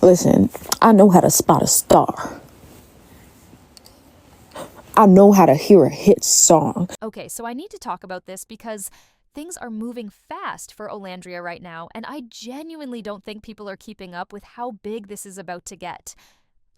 Listen, I know how to spot a star. I know how to hear a hit song. Okay, so I need to talk about this because things are moving fast for Olandria right now, and I genuinely don't think people are keeping up with how big this is about to get.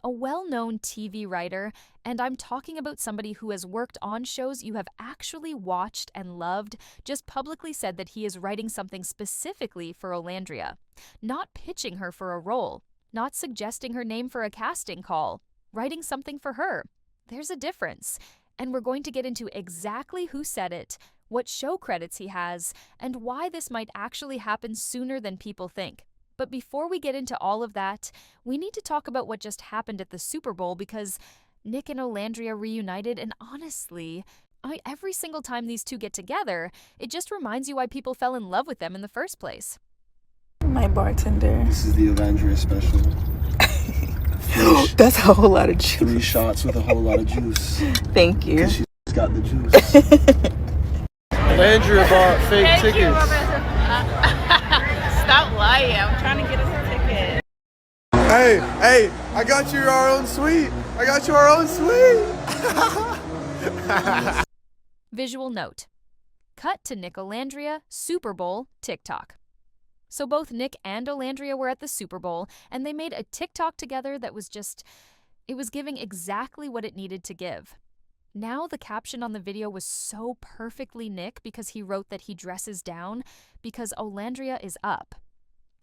A well-known TV writer, and I'm talking about somebody who has worked on shows you have actually watched and loved, just publicly said that he is writing something specifically for Olandria. Not pitching her for a role, not suggesting her name for a casting call, writing something for her. There's a difference, and we're going to get into exactly who said it, what show credits he has, and why this might actually happen sooner than people think. But before we get into all of that, we need to talk about what just happened at the Super Bowl because Nick and Olandria reunited, and honestly, every single time these two get together, it just reminds you why people fell in love with them in the first place. My bartender. This is the Olandria special. That's a whole lot of juice. 3 shots with a whole lot of juice. Thank you. She's got the juice. Olandria bought fake tickets. Stop lying. I'm trying to get us a ticket. Hey, I got you our own suite. I got you our own suite. Visual note. Cut to Nick Olandria Super Bowl TikTok. So both Nick and Olandria were at the Super Bowl, and they made a TikTok together that was it was giving exactly what it needed to give. Now the caption on the video was so perfectly Nick because he wrote that he dresses down because Olandria is up.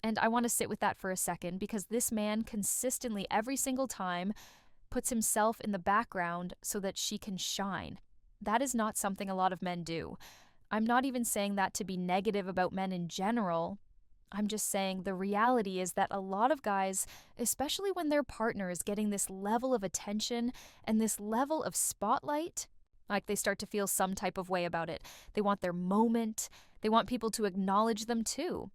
And I want to sit with that for a second because this man consistently every single time puts himself in the background so that she can shine. That is not something a lot of men do. I'm not even saying that to be negative about men in general. I'm just saying the reality is that a lot of guys, especially when their partner is getting this level of attention and this level of spotlight, like they start to feel some type of way about it. They want their moment. They want people to acknowledge them too.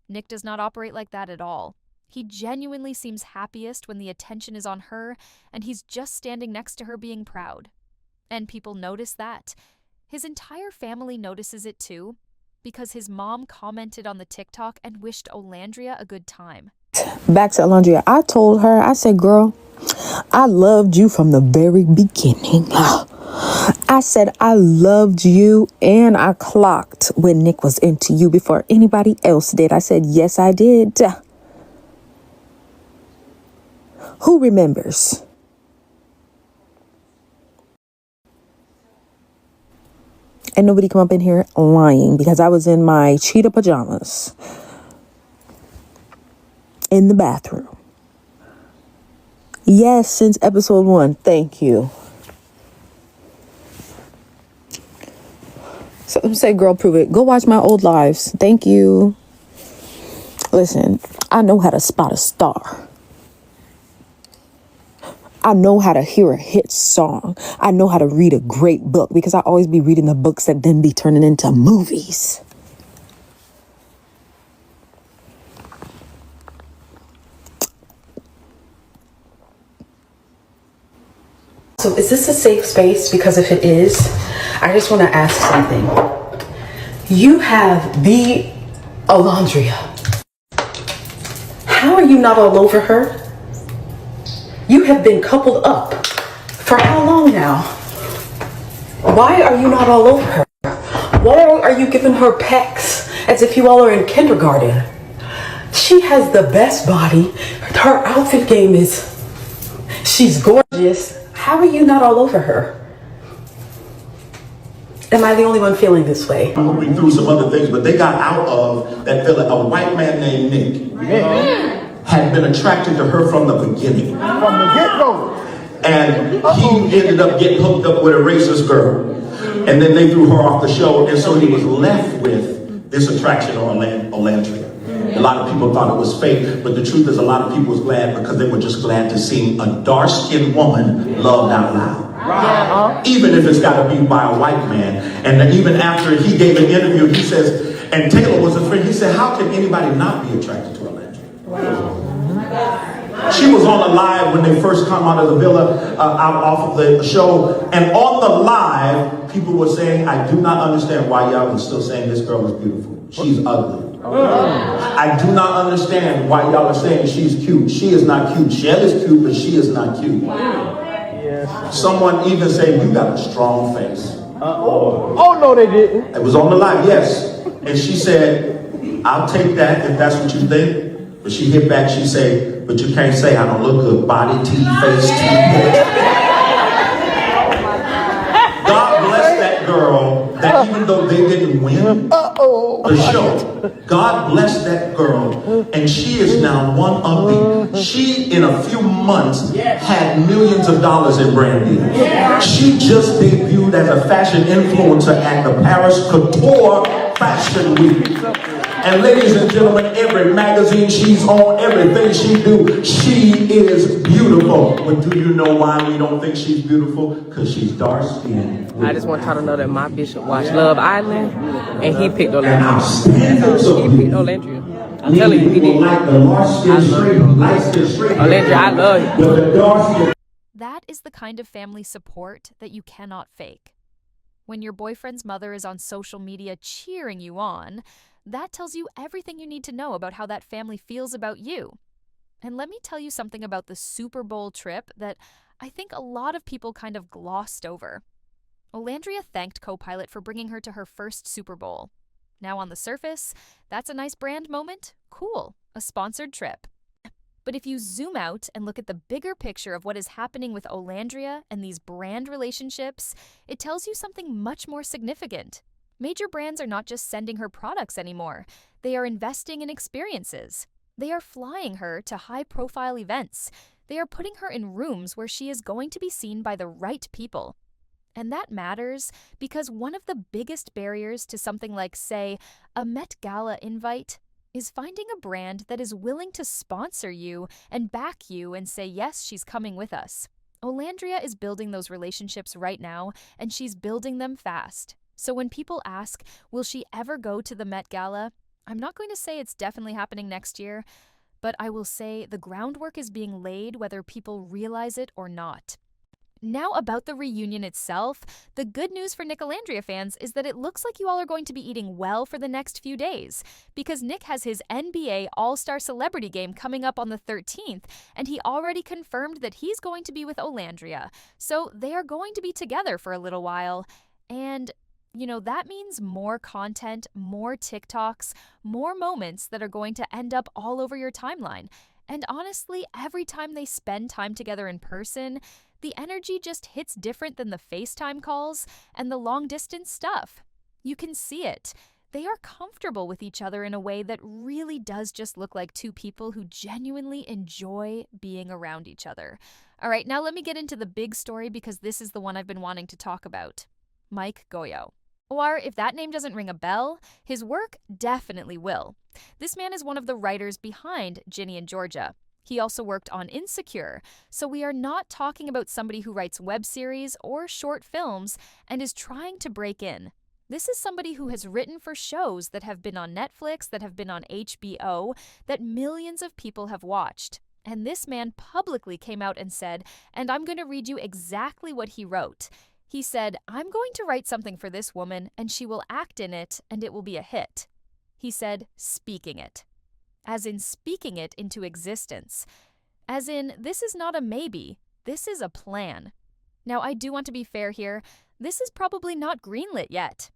Nick does not operate like that at all. He genuinely seems happiest when the attention is on her and he's just standing next to her being proud. And people notice that. His entire family notices it too, because his mom commented on the TikTok and wished Olandria a good time. Back to Olandria. I told her, I said, girl, I loved you from the very beginning. I said, I loved you, and I clocked when Nick was into you before anybody else did. I said, yes, I did. Who remembers? And nobody come up in here lying because I was in my cheetah pajamas in the bathroom. Yes, since episode 1. Thank you. So say, girl, prove it. Go watch my old lives. Thank you. Listen, I know how to spot a star. I know how to hear a hit song. I know how to read a great book because I always be reading the books that then be turning into movies. So is this a safe space? Because if it is, I just want to ask something. You have the Olandria. How are you not all over her? You have been coupled up for how long now? Why are you not all over her? Why are you giving her pecs as if you all are in kindergarten? She has the best body. Her outfit game she's gorgeous. How are you not all over her? Am I the only one feeling this way? I'm moving through some other things, but they got out of that feeling. A white man named Nick had been attracted to her from the beginning. From the get-go. And he ended up getting hooked up with a racist girl. And then they threw her off the show, and so he was left with this attraction on Olandria. A lot of people thought it was fake, but the truth is a lot of people was glad because they were just glad to see a dark-skinned woman loved out loud. Even if it's got to be by a white man. And even after he gave an interview, he says, and Taylor was a friend, he said, how can anybody not be attracted to Olandria? Wow. She was on the live when they first come out of the villa, out off of the show. And on the live, people were saying, I do not understand why y'all are still saying this girl is beautiful. She's ugly. I do not understand why y'all are saying she's cute. She is not cute. Shell is cute, but she is not cute. Someone even said, you got a strong face. Oh, no, they didn't. It was on the line, yes. And she said, I'll take that if that's what you think. But she hit back, she said, but you can't say I don't look good. Body, teeth, face, teeth, head. God bless that girl that even though they didn't win the show, God bless that girl, and she is now one of the, she in a few months had millions of dollars in brand deals. She just debuted as a fashion influencer at the Paris Couture Fashion Week. And ladies and gentlemen, every magazine she's on, everything she do, she is beautiful. But do you know why we don't think she's beautiful? Because she's dark skinned. I just want y'all to know that my bishop watched Love Island, and he picked Olandria. And our standards of He picked Olandria. I'm telling you, he did. like the light skin straight. Olandria, I love you. But the dark skin. That is the kind of family support that you cannot fake. When your boyfriend's mother is on social media cheering you on, that tells you everything you need to know about how that family feels about you. And let me tell you something about the Super Bowl trip that I think a lot of people kind of glossed over. Olandria thanked co-pilot for bringing her to her first Super Bowl. Now on the surface, that's a nice brand moment. Cool, a sponsored trip. But if you zoom out and look at the bigger picture of what is happening with Olandria and these brand relationships, it tells you something much more significant. Major brands are not just sending her products anymore. They are investing in experiences. They are flying her to high-profile events. They are putting her in rooms where she is going to be seen by the right people. And that matters because one of the biggest barriers to something like, say, a Met Gala invite is finding a brand that is willing to sponsor you and back you and say, yes, she's coming with us. Olandria is building those relationships right now, and she's building them fast. So when people ask, will she ever go to the Met Gala? I'm not going to say it's definitely happening next year, but I will say the groundwork is being laid whether people realize it or not. Now about the reunion itself, the good news for Nicolandria fans is that it looks like you all are going to be eating well for the next few days, because Nick has his NBA All-Star Celebrity Game coming up on the 13th, and he already confirmed that he's going to be with Olandria, so they are going to be together for a little while, and you know, that means more content, more TikToks, more moments that are going to end up all over your timeline. And honestly, every time they spend time together in person, the energy just hits different than the FaceTime calls and the long-distance stuff. You can see it. They are comfortable with each other in a way that really does just look like two people who genuinely enjoy being around each other. All right, now let me get into the big story because this is the one I've been wanting to talk about. Mike Goyo. Or, if that name doesn't ring a bell, his work definitely will. This man is one of the writers behind Ginny and Georgia. He also worked on Insecure, so we are not talking about somebody who writes web series or short films and is trying to break in. This is somebody who has written for shows that have been on Netflix, that have been on HBO, that millions of people have watched. And this man publicly came out and said, and I'm going to read you exactly what he wrote. He said, I'm going to write something for this woman, and she will act in it, and it will be a hit. He said, speaking it. As in speaking it into existence. As in, this is not a maybe, this is a plan. Now, I do want to be fair here. This is probably not greenlit yet.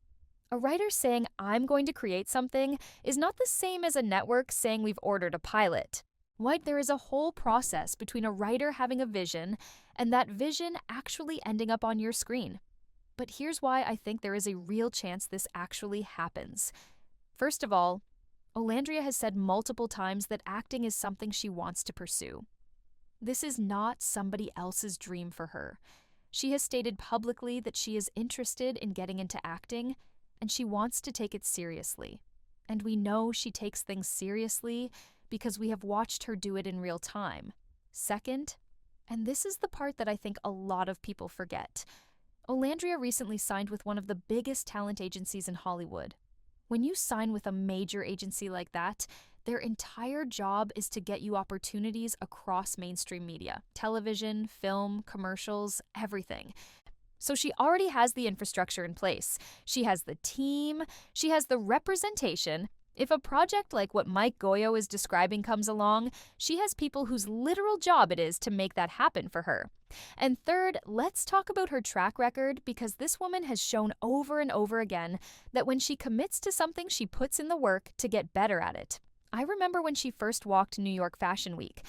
A writer saying, I'm going to create something, is not the same as a network saying we've ordered a pilot. There is a whole process between a writer having a vision and that vision actually ending up on your screen. But here's why I think there is a real chance this actually happens. First of all, Olandria has said multiple times that acting is something she wants to pursue. This is not somebody else's dream for her. She has stated publicly that she is interested in getting into acting, and she wants to take it seriously. And we know she takes things seriously because we have watched her do it in real time. Second, and this is the part that I think a lot of people forget, Olandria recently signed with one of the biggest talent agencies in Hollywood. When you sign with a major agency like that, their entire job is to get you opportunities across mainstream media, television, film, commercials, everything. So she already has the infrastructure in place. She has the team, she has the representation, If a project like what Mike Goyo is describing comes along, she has people whose literal job it is to make that happen for her. And third, let's talk about her track record, because this woman has shown over and over again that when she commits to something, she puts in the work to get better at it. I remember when she first walked New York Fashion Week.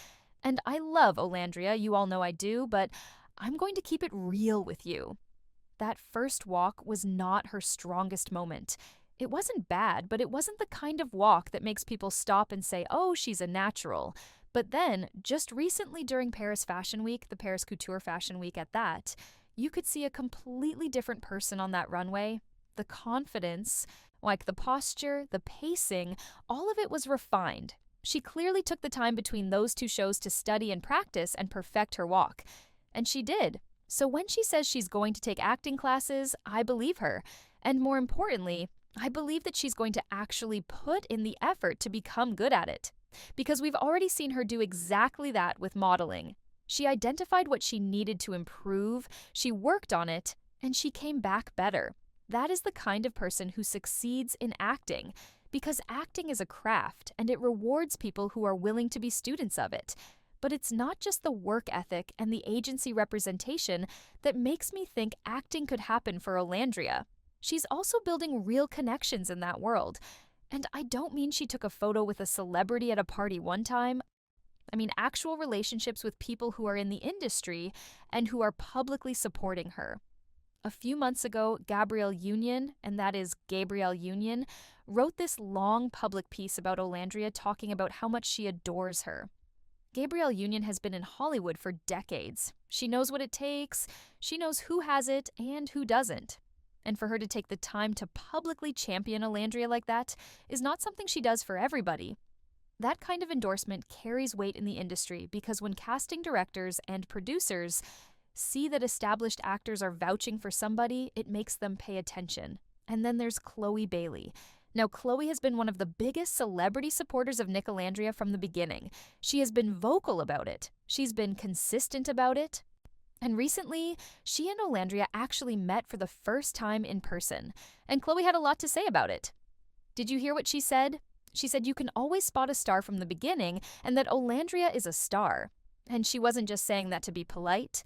And I love Olandria, you all know I do, but I'm going to keep it real with you. That first walk was not her strongest moment. It wasn't bad, but it wasn't the kind of walk that makes people stop and say, oh, she's a natural. But then, just recently during Paris Fashion Week, the Paris Couture Fashion Week at that, you could see a completely different person on that runway. The confidence, like the posture, the pacing, all of it was refined. She clearly took the time between those two shows to study and practice and perfect her walk. And she did. So when she says she's going to take acting classes, I believe her. And more importantly, I believe that she's going to actually put in the effort to become good at it. Because we've already seen her do exactly that with modeling. She identified what she needed to improve, she worked on it, and she came back better. That is the kind of person who succeeds in acting, because acting is a craft and it rewards people who are willing to be students of it. But it's not just the work ethic and the agency representation that makes me think acting could happen for Olandria. She's also building real connections in that world. And I don't mean she took a photo with a celebrity at a party one time. I mean actual relationships with people who are in the industry and who are publicly supporting her. A few months ago, Gabrielle Union, and that is Gabrielle Union, wrote this long public piece about Olandria talking about how much she adores her. Gabrielle Union has been in Hollywood for decades. She knows what it takes, she knows who has it and who doesn't. And for her to take the time to publicly champion Olandria like that is not something she does for everybody. That kind of endorsement carries weight in the industry because when casting directors and producers see that established actors are vouching for somebody, it makes them pay attention. And then there's Chloe Bailey. Now, Chloe has been one of the biggest celebrity supporters of Nicolandria from the beginning. She has been vocal about it. She's been consistent about it. And recently, she and Olandria actually met for the first time in person, and Chloe had a lot to say about it. Did you hear what she said? She said you can always spot a star from the beginning, and that Olandria is a star. And she wasn't just saying that to be polite.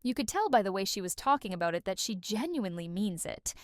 You could tell by the way she was talking about it that she genuinely means it.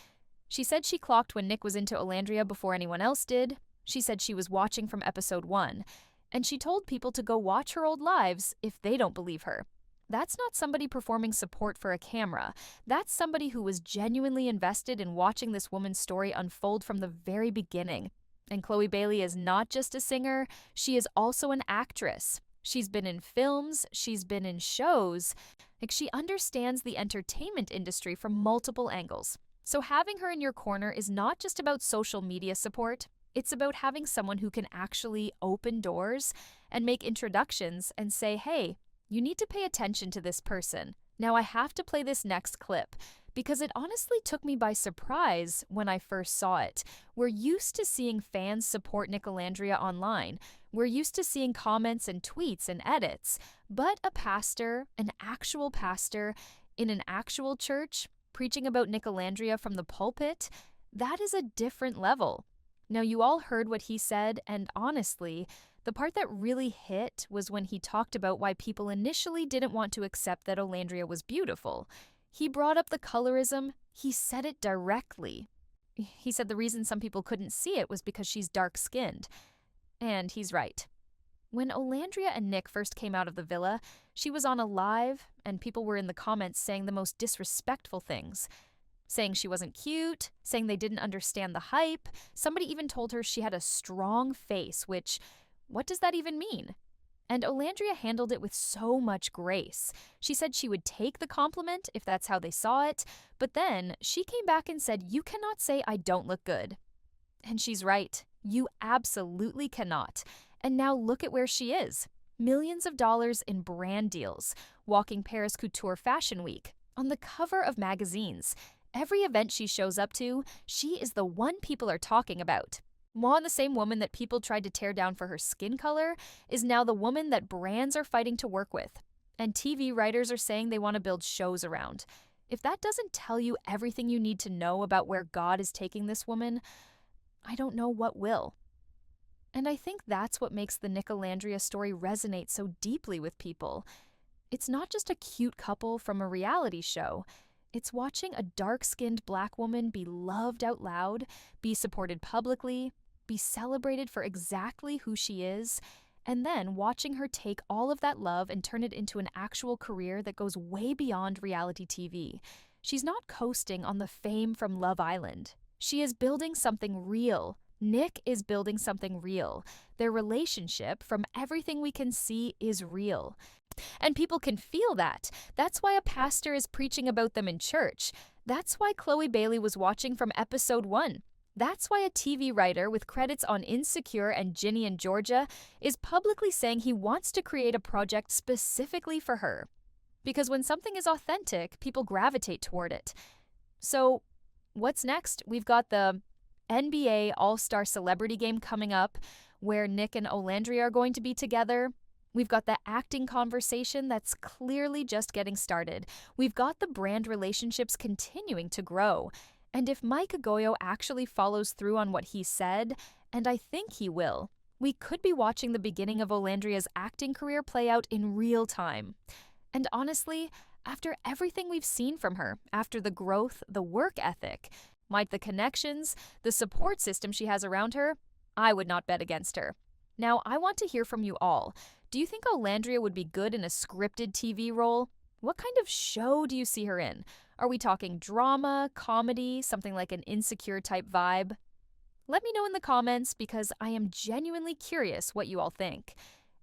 She said she clocked when Nick was into Olandria before anyone else did. She said she was watching from episode 1, and she told people to go watch her old lives if they don't believe her. That's not somebody performing support for a camera. That's somebody who was genuinely invested in watching this woman's story unfold from the very beginning. And Chloe Bailey is not just a singer, she is also an actress. She's been in films, she's been in shows. Like, she understands the entertainment industry from multiple angles. So having her in your corner is not just about social media support. It's about having someone who can actually open doors and make introductions and say, hey, you need to pay attention to this person. Now I have to play this next clip because it honestly took me by surprise when I first saw it. We're used to seeing fans support Nicolandria online. We're used to seeing comments and tweets and edits. But a pastor, an actual pastor, in an actual church, preaching about Nicolandria from the pulpit, that is a different level. Now you all heard what he said, and honestly, the part that really hit was when he talked about why people initially didn't want to accept that Olandria was beautiful. He brought up the colorism. He said it directly. He said the reason some people couldn't see it was because she's dark-skinned. And he's right. When Olandria and Nick first came out of the villa, she was on a live, and people were in the comments saying the most disrespectful things. Saying she wasn't cute, saying they didn't understand the hype. Somebody even told her she had a strong face, which, what does that even mean? And Olandria handled it with so much grace. She said she would take the compliment if that's how they saw it, but then she came back and said, you cannot say I don't look good. And she's right. You absolutely cannot. And now look at where she is. Millions of dollars in brand deals, walking Paris Couture Fashion Week, on the cover of magazines. Every event she shows up to, she is the one people are talking about. Juan, the same woman that people tried to tear down for her skin color, is now the woman that brands are fighting to work with. And TV writers are saying they want to build shows around. If that doesn't tell you everything you need to know about where God is taking this woman, I don't know what will. And I think that's what makes the Nicolandria story resonate so deeply with people. It's not just a cute couple from a reality show. It's watching a dark-skinned Black woman be loved out loud, be supported publicly, be celebrated for exactly who she is, and then watching her take all of that love and turn it into an actual career that goes way beyond reality TV. She's not coasting on the fame from Love Island. She is building something real. Nick is building something real. Their relationship, from everything we can see, is real. And people can feel that. That's why a pastor is preaching about them in church. That's why Chloe Bailey was watching from episode 1. That's why a TV writer with credits on Insecure and Ginny and Georgia is publicly saying he wants to create a project specifically for her. Because when something is authentic, people gravitate toward it. So, what's next? We've got the NBA All-Star Celebrity Game coming up, where Nick and Olandria are going to be together. We've got the acting conversation that's clearly just getting started. We've got the brand relationships continuing to grow. And if Mike Agoyo actually follows through on what he said, and I think he will, we could be watching the beginning of Olandria's acting career play out in real time. And honestly, after everything we've seen from her, after the growth, the work ethic, the connections, the support system she has around her, I would not bet against her. Now, I want to hear from you all. Do you think Olandria would be good in a scripted TV role? What kind of show do you see her in? Are we talking drama, comedy, something like an Insecure type vibe? Let me know in the comments because I am genuinely curious what you all think.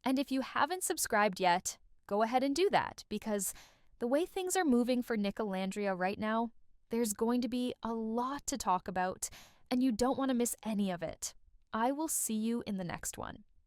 And if you haven't subscribed yet, go ahead and do that because the way things are moving for Nicolandria right now, there's going to be a lot to talk about and you don't want to miss any of it. I will see you in the next one.